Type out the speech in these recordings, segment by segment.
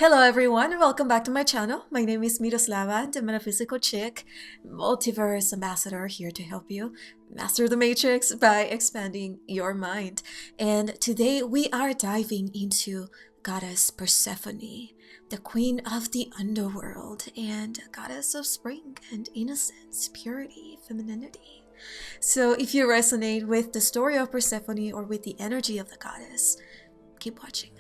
Hello everyone, welcome back to my channel. My name is Miroslava, the Metaphysical Chick, multiverse ambassador, here to help you master the matrix by expanding your mind. And today we are diving into Goddess Persephone, the queen of the underworld and goddess of spring and innocence, purity, femininity. So if you resonate with the story of Persephone or with the energy of the goddess, keep watching.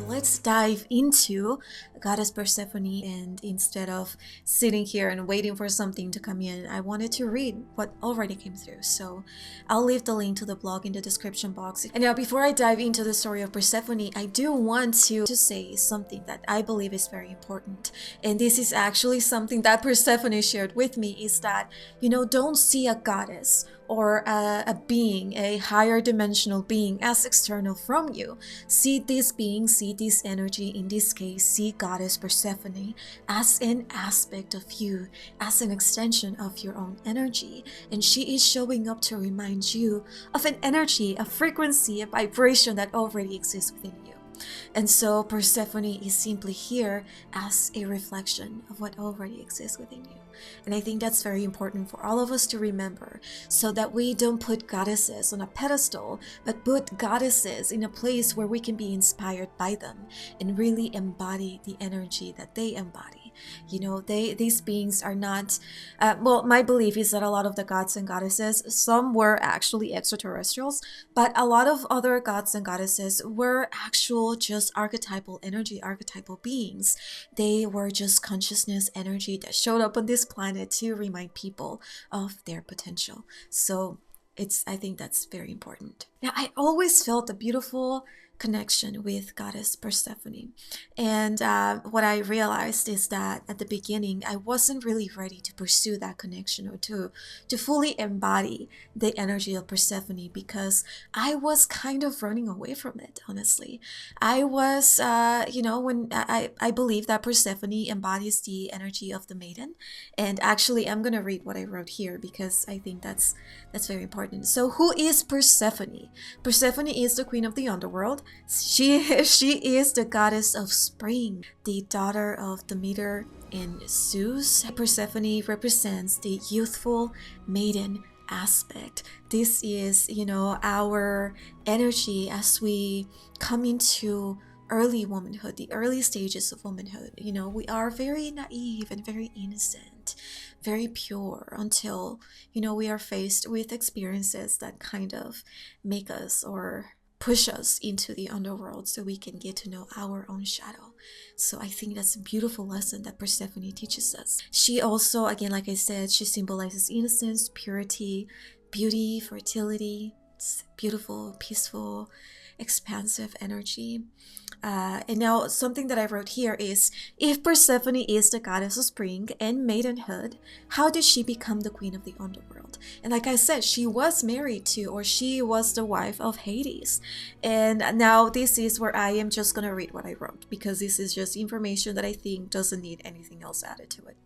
Let's dive into Goddess Persephone, and instead of sitting here and waiting for something to come in, I wanted to read what already came through. So I'll leave the link to the blog in the description box. And now before I dive into the story of Persephone, I do want to say something that I believe is very important. And this is actually something that Persephone shared with me, is that, don't see a goddess or a being, a higher dimensional being, as external from you. See this being, see this energy, in this case, see Goddess Persephone as an aspect of you, as an extension of your own energy. And she is showing up to remind you of an energy, a frequency, a vibration that already exists within you. And so Persephone is simply here as a reflection of what already exists within you. And I think that's very important for all of us to remember, so that we don't put goddesses on a pedestal, but put goddesses in a place where we can be inspired by them and really embody the energy that they embody. These beings are not, my belief is that a lot of the gods and goddesses, some were actually extraterrestrials, but a lot of other gods and goddesses were actual just archetypal energy, archetypal beings. They were just consciousness energy that showed up on this planet to remind people of their potential. So I think that's very important. Now, I always felt a beautiful connection with Goddess Persephone, and what I realized is that at the beginning I wasn't really ready to pursue that connection, or to fully embody the energy of Persephone, because I was kind of running away from it. Honestly, I was when I believe that Persephone embodies the energy of the maiden. And actually, I'm gonna read what I wrote here, because I think that's very important. So who is Persephone? Persephone is the queen of the underworld. She is the goddess of spring, the daughter of Demeter and Zeus. Persephone represents the youthful maiden aspect. This is, our energy as we come into early womanhood, the early stages of womanhood. We are very naive and very innocent, very pure, until we are faced with experiences that kind of make us or push us into the underworld, so we can get to know our own shadow. So I think that's a beautiful lesson that Persephone teaches us. She also, again, like I said, she symbolizes innocence, purity, beauty, fertility. It's beautiful, peaceful, expansive energy. And now something that I wrote here is, if Persephone is the goddess of spring and maidenhood, how did she become the queen of the underworld? And like I said, she was married to, or she was the wife of Hades. And now this is where I am just gonna read what I wrote, because this is just information that I think doesn't need anything else added to it.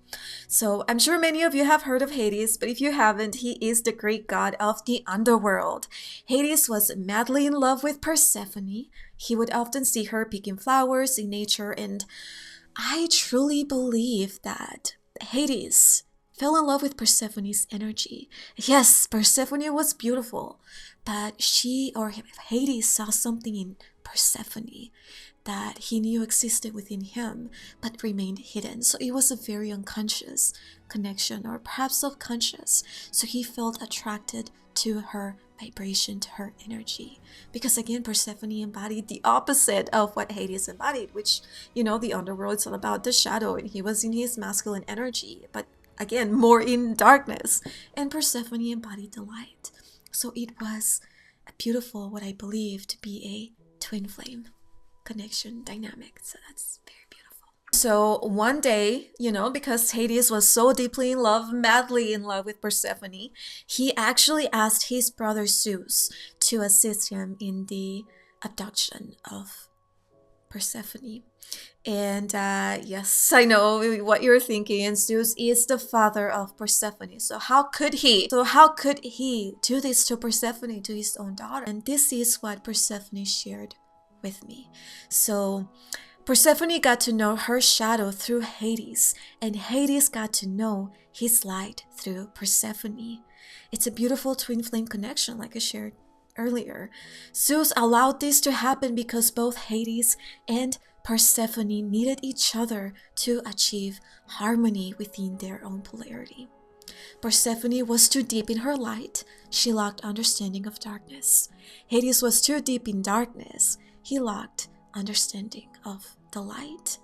So I'm sure many of you have heard of Hades, but if you haven't, he is the Greek god of the underworld. Hades was madly in love with Persephone. He would often see her picking flowers in nature, and I truly believe that Hades fell in love with Persephone's energy. Yes, Persephone was beautiful, but Hades saw something in Persephone that he knew existed within him but remained hidden. So it was a very unconscious connection, or perhaps subconscious. So he felt attracted to her vibration, to her energy, because again, Persephone embodied the opposite of what Hades embodied, which, the underworld is all about the shadow, and he was in his masculine energy, but again, more in darkness. And Persephone embodied the light. So it was a beautiful, what I believe to be a twin flame connection dynamic. So that's very beautiful. So one day, because Hades was so deeply in love, madly in love with Persephone, he actually asked his brother Zeus to assist him in the abduction of Persephone. And yes, I know what you're thinking. Zeus is the father of Persephone. So how could he? Do this to Persephone, to his own daughter? And this is what Persephone shared with me. So Persephone got to know her shadow through Hades, and Hades got to know his light through Persephone. It's a beautiful twin flame connection, like I shared earlier. Zeus allowed this to happen because both Hades and Persephone needed each other to achieve harmony within their own polarity. Persephone was too deep in her light. She lacked understanding of darkness. Hades was too deep in darkness. He lacked understanding of the light.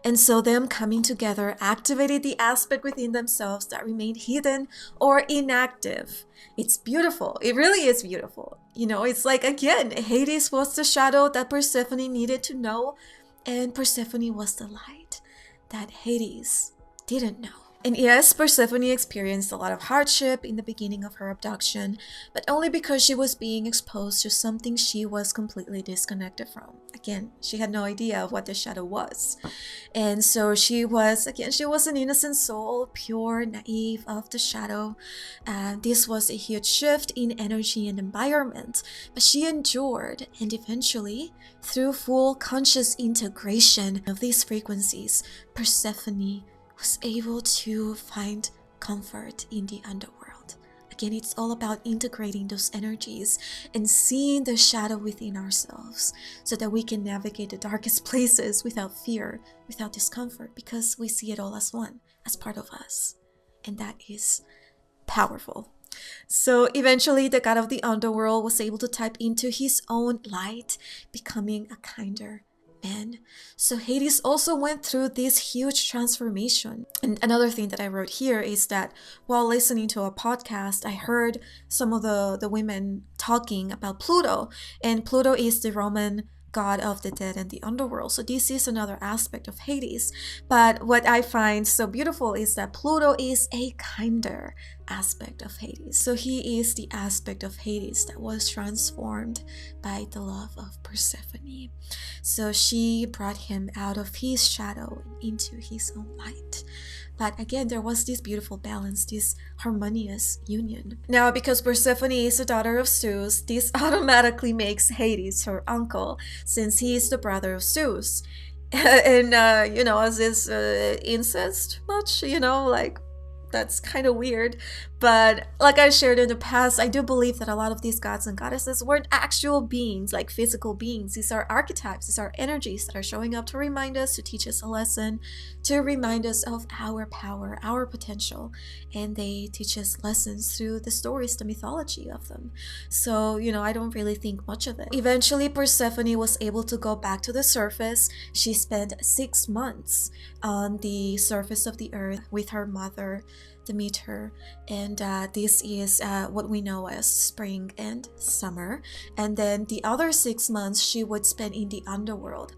And so them coming together activated the aspect within themselves that remained hidden or inactive. It's beautiful. It really is beautiful. You know, it's like, again, Hades was the shadow that Persephone needed to know, and Persephone was the light that Hades didn't know. And yes, Persephone experienced a lot of hardship in the beginning of her abduction, but only because she was being exposed to something she was completely disconnected from. Again, she had no idea of what the shadow was. And so she was an innocent soul, pure, naive of the shadow. This was a huge shift in energy and environment, but she endured, and eventually, through full conscious integration of these frequencies, Persephone was able to find comfort in the underworld. Again, it's all about integrating those energies and seeing the shadow within ourselves so that we can navigate the darkest places without fear, without discomfort, because we see it all as one, as part of us. And that is powerful. So eventually the god of the underworld was able to tap into his own light, becoming a kinder man. So Hades also went through this huge transformation. And another thing that I wrote here is that while listening to a podcast, I heard some of the women talking about Pluto, and Pluto is the Roman god of the dead and the underworld. So this is another aspect of Hades. But what I find so beautiful is that Pluto is a kinder aspect of Hades. So he is the aspect of Hades that was transformed by the love of Persephone. So she brought him out of his shadow and into his own light. But again, there was this beautiful balance, this harmonious union. Now, because Persephone is the daughter of Zeus, this automatically makes Hades her uncle, since he is the brother of Zeus. And, as is incest much, that's kind of weird. But like I shared in the past, I do believe that a lot of these gods and goddesses weren't actual beings, like physical beings. These are archetypes, these are energies that are showing up to remind us, to teach us a lesson, to remind us of our power, our potential. And they teach us lessons through the stories, the mythology of them. So, I don't really think much of it. Eventually, Persephone was able to go back to the surface. She spent 6 months on the surface of the earth with her mother, Demeter, and this is what we know as spring and summer. And then the other 6 months she would spend in the underworld,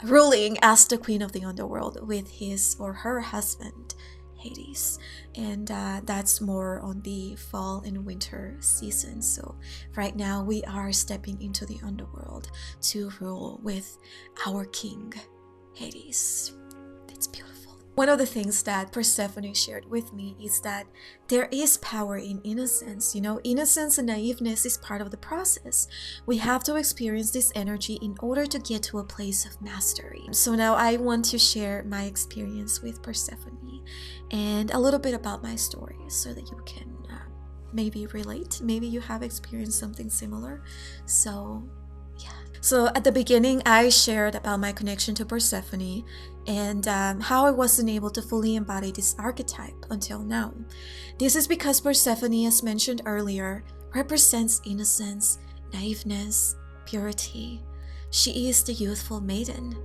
ruling as the queen of the underworld with his or her husband, Hades. And that's more on the fall and winter season. So right now we are stepping into the underworld to rule with our king, Hades. It's beautiful. One of the things that Persephone shared with me is that there is power in innocence. Innocence and naiveness is part of the process. We have to experience this energy in order to get to a place of mastery. So now I want to share my experience with Persephone and a little bit about my story so that you can maybe relate. Maybe you have experienced something similar. So at the beginning, I shared about my connection to Persephone and how I wasn't able to fully embody this archetype until now. This is because Persephone, as mentioned earlier, represents innocence, naiveness, purity. She is the youthful maiden.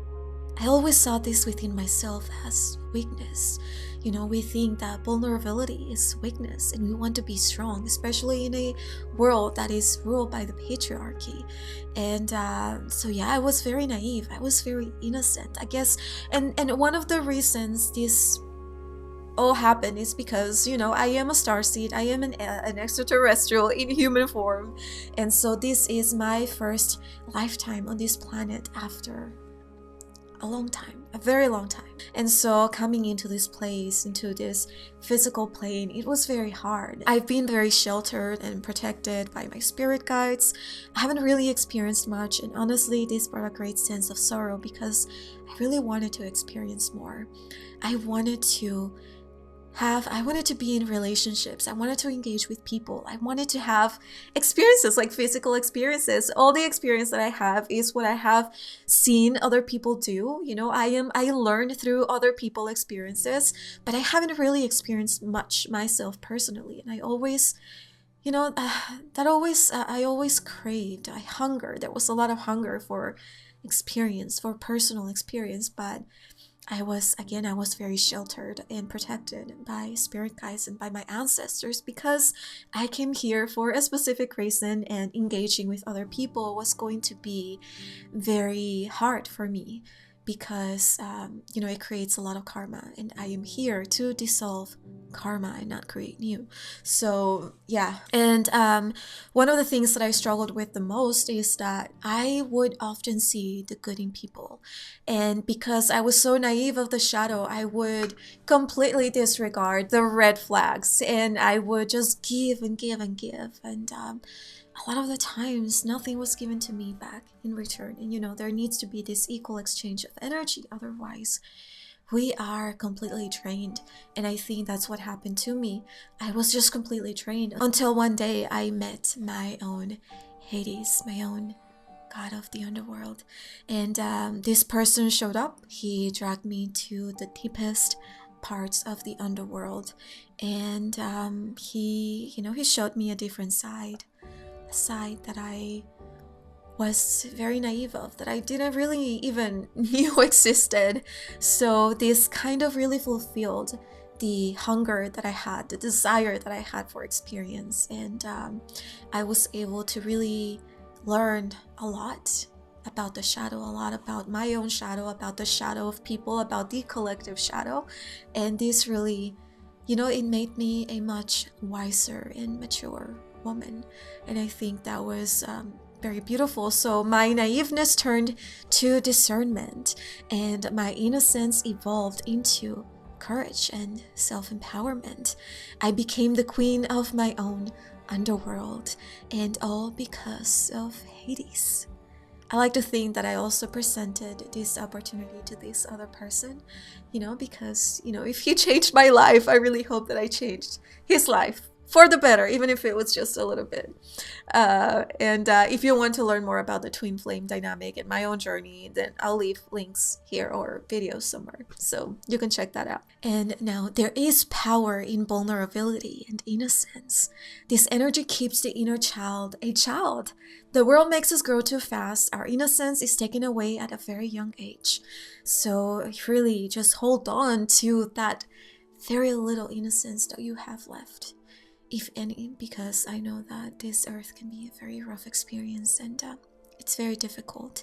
I always saw this within myself as weakness. We think that vulnerability is weakness and we want to be strong, especially in a world that is ruled by the patriarchy. And I was very naive. I was very innocent, I guess. And one of the reasons this all happened is because, I am a starseed. I am an extraterrestrial in human form. And so this is my first lifetime on this planet after a long time, a very long time. And so coming into this place, into this physical plane, it was very hard. I've been very sheltered and protected by my spirit guides. I haven't really experienced much, and honestly, this brought a great sense of sorrow because I really wanted to experience more. I wanted to be in relationships. I wanted to engage with people. I wanted to have experiences, like physical experiences. All the experience that I have is what I have seen other people do. You know, I learned through other people's experiences, but I haven't really experienced much myself personally. And I always, you know, I always craved, I hungered. There was a lot of hunger for experience, for personal experience, but I was very sheltered and protected by spirit guides and by my ancestors because I came here for a specific reason, and engaging with other people was going to be very hard for me because, it creates a lot of karma, and I am here to dissolve karma and not create new. So yeah, and one of the things that I struggled with the most is that I would often see the good in people, and because I was so naive of the shadow, I would completely disregard the red flags, and I would just give and give and give, and a lot of the times nothing was given to me back in return. And there needs to be this equal exchange of energy, otherwise we are completely drained. And I think that's what happened to me. I was just completely drained until one day I met my own Hades, my own god of the underworld. And this person showed up. He dragged me to the deepest parts of the underworld, and he showed me a different side, a side that I was very naive of, that I didn't really even knew existed. So this kind of really fulfilled the hunger that I had, the desire that I had for experience, and I was able to really learn a lot about the shadow, a lot about my own shadow, about the shadow of people, about the collective shadow. And this really, it made me a much wiser and mature woman. And I think that was very beautiful. So my naiveness turned to discernment, and my innocence evolved into courage and self-empowerment. I became the queen of my own underworld, and all because of Hades. I like to think that I also presented this opportunity to this other person, because, if he changed my life, I really hope that I changed his life for the better, even if it was just a little bit. And if you want to learn more about the twin flame dynamic and my own journey, then I'll leave links here or videos somewhere, so you can check that out. And now, there is power in vulnerability and innocence. This energy keeps the inner child a child. The world makes us grow too fast. Our innocence is taken away at a very young age. So really just hold on to that very little innocence that you have left, if any, because I know that this earth can be a very rough experience, and it's very difficult.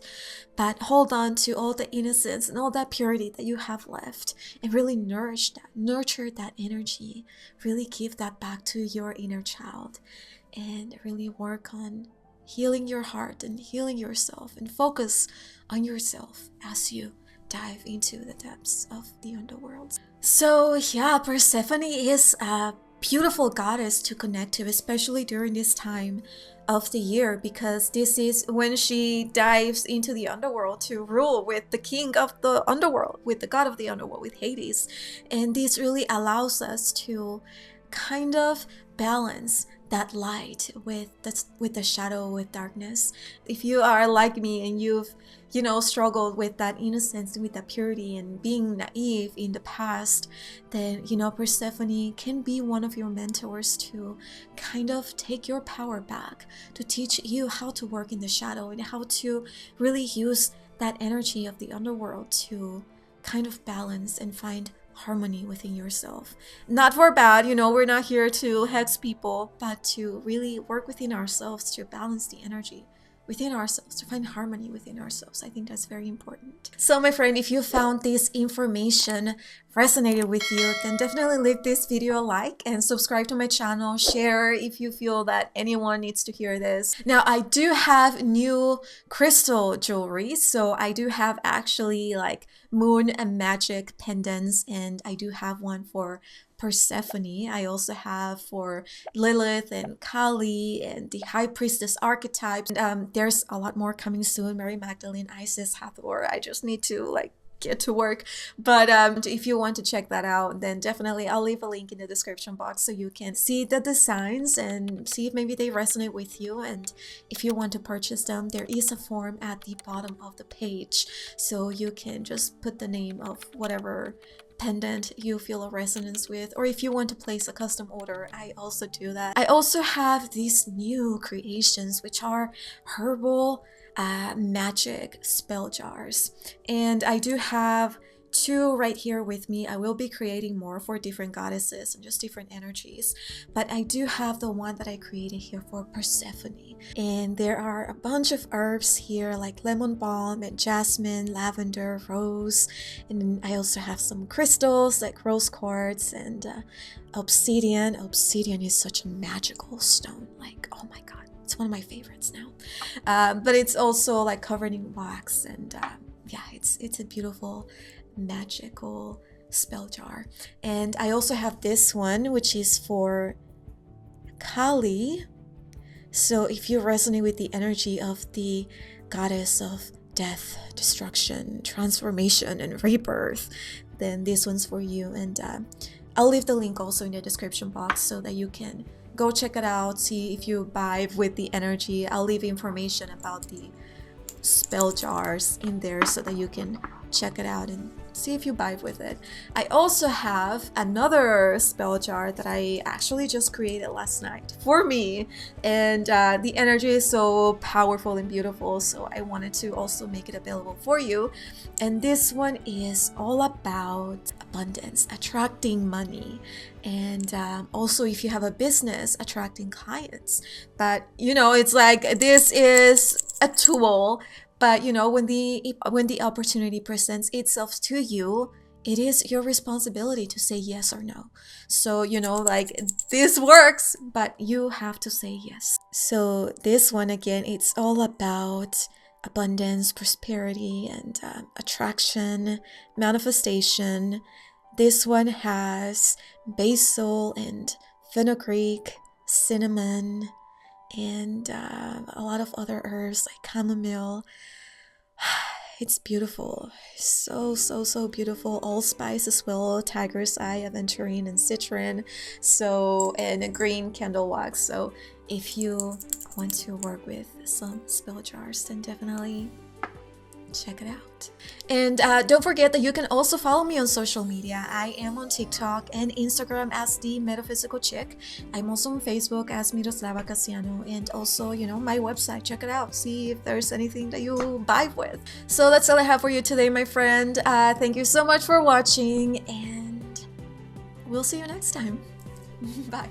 But hold on to all the innocence and all that purity that you have left, and really nurture that energy. Really give that back to your inner child, and really work on healing your heart and healing yourself, and focus on yourself as you dive into the depths of the underworld. So yeah, Persephone is a beautiful goddess to connect to, especially during this time of the year, because this is when she dives into the underworld to rule with the king of the underworld, with the god of the underworld, with Hades. And this really allows us to kind of balance that light with the shadow, with darkness. If you are like me and you've struggled with that innocence, with that purity and being naive in the past, then Persephone can be one of your mentors to kind of take your power back, to teach you how to work in the shadow and how to really use that energy of the underworld to kind of balance and find harmony within yourself. Not for bad, we're not here to hex people, but to really work within ourselves to balance the energy within ourselves, to find harmony within ourselves. I think that's very important. So my friend, if you found this information resonated with you, then definitely leave this video a like and subscribe to my channel. Share if you feel that anyone needs to hear this. Now, I do have new crystal jewelry. So I do have actually like moon and magic pendants, and I do have one for Persephone. I also have for Lilith and Kali and the High Priestess archetypes. And, there's a lot more coming soon. Mary Magdalene, Isis, Hathor. I just need to like get to work. But if you want to check that out, then definitely I'll leave a link in the description box so you can see the designs and see if maybe they resonate with you. And if you want to purchase them, there is a form at the bottom of the page, so you can just put the name of whatever pendant you feel a resonance with, or if you want to place a custom order, I also do that. I also have these new creations, which are herbal magic spell jars, and I do have two right here with me. I will be creating more for different goddesses and just different energies, but I do have the one that I created here for Persephone, and there are a bunch of herbs here like lemon balm and jasmine, lavender, rose, and I also have some crystals like rose quartz and obsidian. Obsidian is such a magical stone, like, oh my god, it's one of my favorites now. But it's also like covered in wax, and yeah, it's a beautiful magical spell jar. And I also have this one, which is for Kali. So if you resonate with the energy of the goddess of death, destruction, transformation, and rebirth, then this one's for you. And I'll leave the link also in the description box so that you can go check it out, see if you vibe with the energy. I'll leave information about the spell jars in there so that you can check it out and see if you vibe with it. I also have another spell jar that I actually just created last night for me, and the energy is so powerful and beautiful, so I wanted to also make it available for you. And this one is all about abundance, attracting money, and also if you have a business, attracting clients. But you know, it's like this is a tool, but you know, when the opportunity presents itself to you, it is your responsibility to say yes or no. So you know, like, this works, but you have to say yes. So this one, again, it's all about abundance, prosperity, and attraction, manifestation. This one has basil and fenugreek, cinnamon, and a lot of other herbs like chamomile. It's beautiful, so beautiful. Allspice as well, tiger's eye, aventurine, and citron. So, and a green candle wax. So if you want to work with some spell jars, then definitely check it out. And don't forget that you can also follow me on social media. I am on TikTok and Instagram as the Metaphysical Chick. I'm also on Facebook as Miroslava Casiano, and also, you know, my website. Check it out, see if there's anything that you vibe with. So that's all I have for you today, my friend. Thank you so much for watching, and we'll see you next time. Bye.